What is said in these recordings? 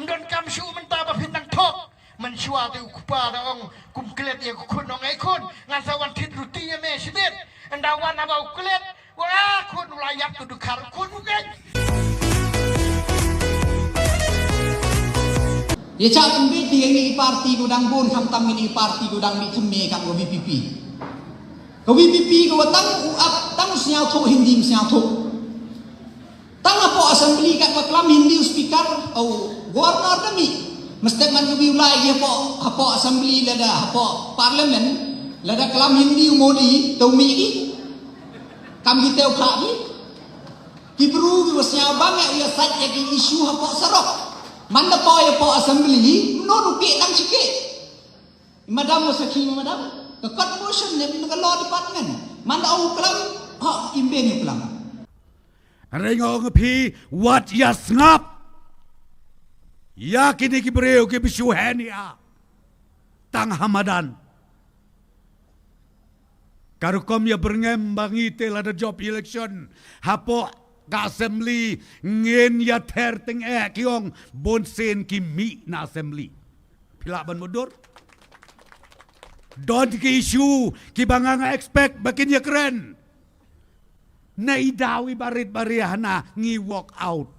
mdon kam shu menta ba phintang thok man shua te ukpa da ong kum klet ye kun ong ai kun ngan sa wan thit ruti ye me sibet anda wan aba uklet wa kun layak tu dukar kun ugen ya cha tumbe ti ngi parti ko dang bon kham tam ni parti ko dang mi thumme kam ko VPP ko VPP ko tang up tang siao tho hindi siao tho tang apo assembly kat klam hindi speaker au governor dami mesti man ko biulai ye apo assembly lada apo parliament lada klam hindi modi to mi ki kam ki teu kha ni ki bru ki siao bang ya sat ya ki issue apo sarok manda po ya po assembly no rupi tang sikit madam mo saking madam the court motion ne ng law department manda au klam ha imbe ni klam Rengong pi wat ya ngap ya kini ki breu ki bisu henia tang hamadan karukom ya berngem bangi te lada job election hapo ka assembly ngen ya ter teng kiong bonsen ki mi na assembly pila ban mudur don ki issue ki banganga expect bakin ya keren na idawi barit barihana ngi walk out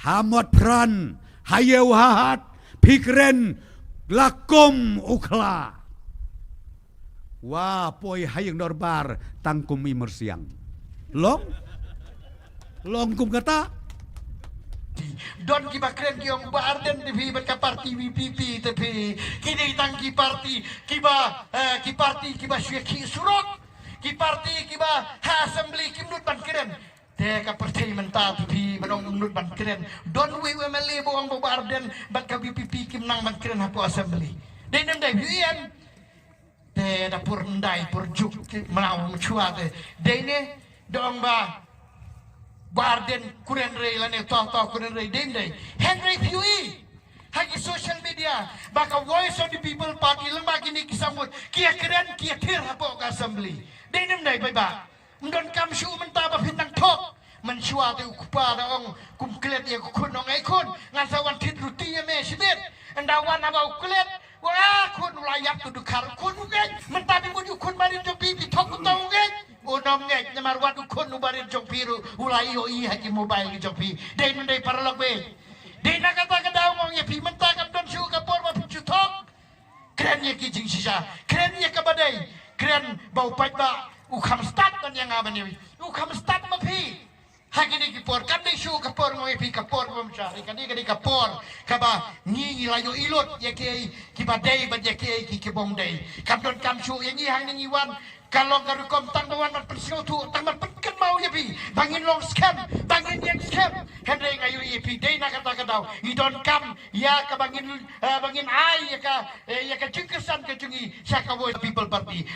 hamot pran hayew hahat pikren lakom ukla wah poi hayeng dorbar tangkum imersiang long kum kata don ki bakren ki ong barden TV berka parti VPP tapi kini tangki parti ki ba syeki surok ki parti ki ba ha assembly ki mnut ban keren te ka parti mental TV menong mnut ban keren don we MLA bo ong barden ban ka VPP ki menang ban keren hapo assembly dei nem dai huian te da pur ndai pur juk menaw chua te dei ne dong ba barden kuren rei lane to kuren rei dei dei Henry Pui hagi social media baka voice of the people party lemba kini kisambut kia keren kia tir hapo ka assembly denem dai bai ba mdon kam shu menta ba phintang thok man shua te ukpa da ong kum klet ye kun ong ai kun ngan sa wan thit ruti ye me sibet anda wan aba uklet wa kun layak tu dukar kun ugen menta bi mun kun bari jo pi thok to ugen unom ngek nyamar wadu kun ubari jo piru ulai yo i haki mobile jo pi denem dai paralog be dei na kata kada ngong ye pi menta kam don shu ka por ba chu thok keren ye ki jing sisa keren ye ka badai keren bau pada ukam start kan yang apa ni ukam start mapi hagini kipor kan ni shu kapor ngoy pi kapor bom cari kan ni kapor kaba ni layo ilot ya ki badai bad ya ki bom dai kam don kam shu yang ni hang ni wan kalau garukom tang doan mat persio tu tang mat petken mau ya pi bangin long scam bangin yang scam henry ngayu pi dai na kata kadau i don kam ya ka bangin ai ya ka jingkesan ke jungi saka voice people party